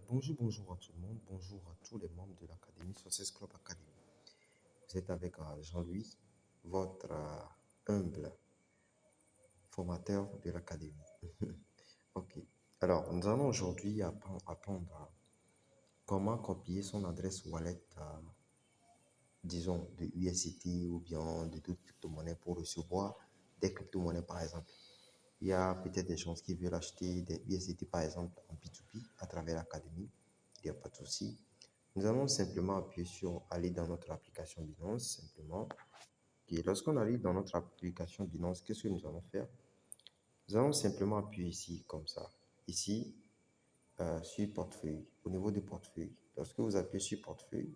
Bonjour à tout le monde, bonjour à tous les membres de l'Académie Success Club Academy. Vous êtes avec Jean-Louis, votre humble formateur de l'Académie. Ok, alors nous allons aujourd'hui apprendre comment copier son adresse wallet, disons, de USDT ou bien de d'autres crypto-monnaies pour recevoir des crypto-monnaies par exemple. Il y a peut-être des gens qui veulent acheter des USDT par exemple en P2P à travers l'Académie. Il n'y a pas de souci. Nous allons simplement appuyer sur aller dans notre application Binance, simplement. Et lorsqu'on arrive dans notre application Binance, qu'est-ce que nous allons faire? Nous allons simplement appuyer ici, comme ça. Ici, sur portefeuille. Au niveau du portefeuille, lorsque vous appuyez sur portefeuille,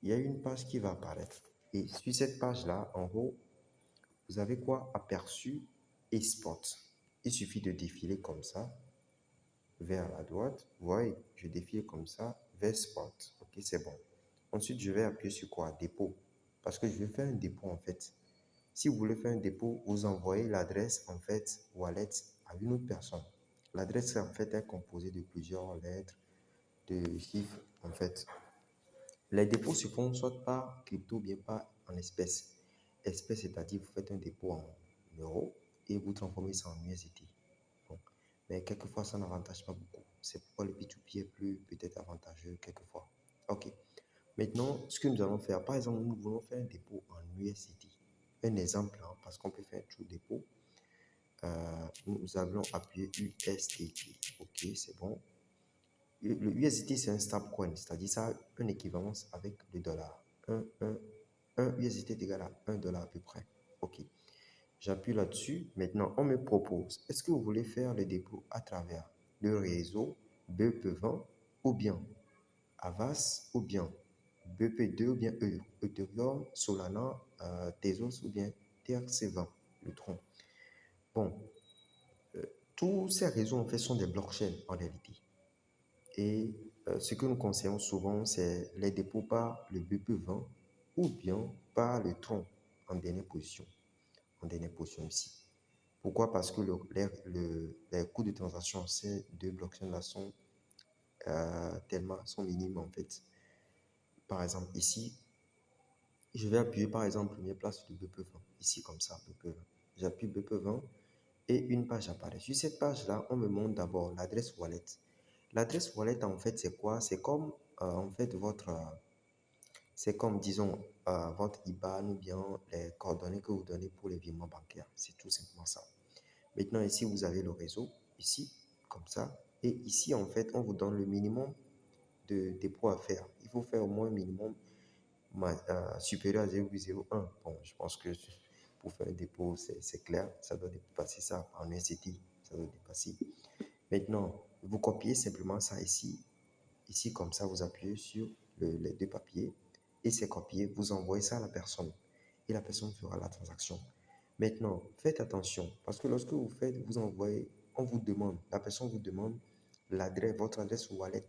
il y a une page qui va apparaître. Et sur cette page-là, en haut, vous avez quoi? Aperçu et spot. Il suffit de défiler comme ça vers la droite. Vous voyez, je défile comme ça vers spot. Ok, c'est bon. Ensuite, je vais appuyer sur quoi? Dépôt. Parce que je vais faire un dépôt en fait. Si vous voulez faire un dépôt, vous envoyez l'adresse en fait wallet à une autre personne. L'adresse en fait est composée de plusieurs lettres, de chiffres en fait. Les dépôts se font soit par crypto, bien pas en espèces. Espèces, c'est-à-dire vous faites un dépôt en euros et vous transformez ça en USDT. Bon. Mais quelquefois, ça n'avantage pas beaucoup. C'est pourquoi le P2P est plus peut-être avantageux quelquefois. Ok. Maintenant, ce que nous allons faire, par exemple, nous voulons faire un dépôt en USDT. Un exemple, hein, parce qu'on peut faire un true dépôt. Nous allons appuyer USDT. Ok, c'est bon. Le USDT, c'est un stablecoin, c'est-à-dire ça a une équivalence avec le dollar. Un USDT est égal à 1 dollar à peu près. Ok. J'appuie là-dessus. Maintenant, on me propose, est-ce que vous voulez faire le dépôt à travers le réseau BP20 ou bien Avas ou bien BP2 ou bien Ethereum, Solana, Tezos ou bien TRC20, le tronc. Bon, tous ces réseaux en fait sont des blockchains en réalité. Et ce que nous conseillons souvent, c'est les dépôts par le BP20 ou bien par le tronc en dernière position. En dernière position ici. Pourquoi? Parce que les coûts de transaction, ces deux blockchains-là sont sont minimes en fait. Par exemple, ici, je vais appuyer par exemple première place de BP20, ici comme ça, BP20. J'appuie BP20 et une page apparaît. Sur cette page-là, on me montre d'abord l'adresse wallet. L'adresse wallet, en fait, c'est quoi? C'est comme, en fait, c'est comme, disons, votre IBAN ou bien les coordonnées que vous donnez pour les virements bancaires. C'est tout simplement ça. Maintenant, ici, vous avez le réseau, ici, comme ça. Et ici, en fait, on vous donne le minimum de dépôt à faire. Il faut faire au moins un minimum supérieur à 0,01. Bon, je pense que pour faire un dépôt, c'est clair. Ça doit dépasser ça en USDT. Ça doit dépasser. Maintenant, vous copiez simplement ça ici. Ici, comme ça, vous appuyez sur les deux papiers et c'est copié. Vous envoyez ça à la personne et la personne fera la transaction. Maintenant, faites attention parce que lorsque vous faites, vous envoyez, on vous demande, la personne vous demande l'adresse, votre adresse wallet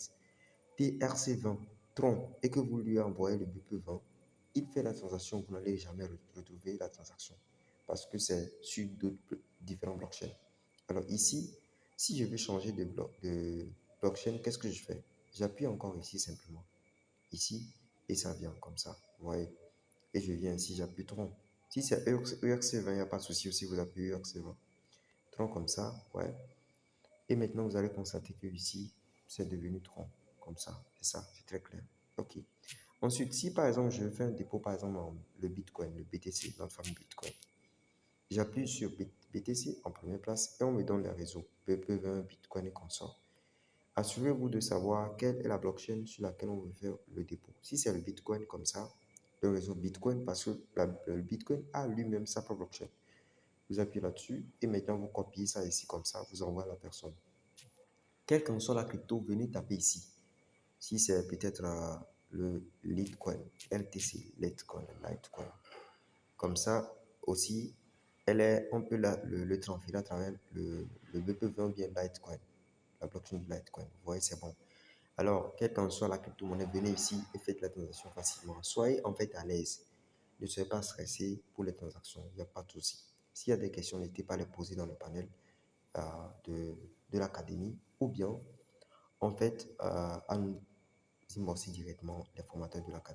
TRC20 Tron et que vous lui envoyez le BP20, il fait la transaction, vous n'allez jamais retrouver la transaction parce que c'est sur d'autres différents blockchains. Alors ici, si je veux changer de blockchain, qu'est-ce que je fais? J'appuie encore ici simplement, ici, et ça vient comme ça, vous voyez. Et je viens ici, j'appuie Tron. Si c'est ERC20, il n'y a pas de souci aussi, vous appuyez ERC20. Tron comme ça, ouais. Et maintenant, vous allez constater que ici, c'est devenu Tron, comme ça. C'est ça, c'est très clair. OK. Ensuite, si par exemple, je fais un dépôt, par exemple, dans le Bitcoin, le BTC, notre famille Bitcoin, j'appuie sur BTC en première place et on me donne les réseaux BP20, Bitcoin et consorts. Assurez-vous de savoir quelle est la blockchain sur laquelle on veut faire le dépôt. Si c'est le Bitcoin comme ça, le réseau Bitcoin, parce que le Bitcoin a lui-même sa propre blockchain. Vous appuyez là-dessus et maintenant vous copiez ça ici comme ça, vous envoyez à la personne. Quelle qu'en soit la crypto, venez taper ici. Si c'est peut-être le Litecoin, LTC, Litecoin. Comme ça aussi, on peut le transférer à travers le BP20 ou bien Litecoin, la blockchain de Litecoin. Vous voyez, c'est bon. Alors, quelle qu'en soit la crypto-monnaie, venez ici et faites la transaction facilement. Soyez en fait à l'aise. Ne soyez pas stressé pour les transactions. Il n'y a pas de souci. S'il y a des questions, n'hésitez pas à les poser dans le panel euh, de, de l'académie ou bien en fait, à nous immerser directement les formateurs de la caméra.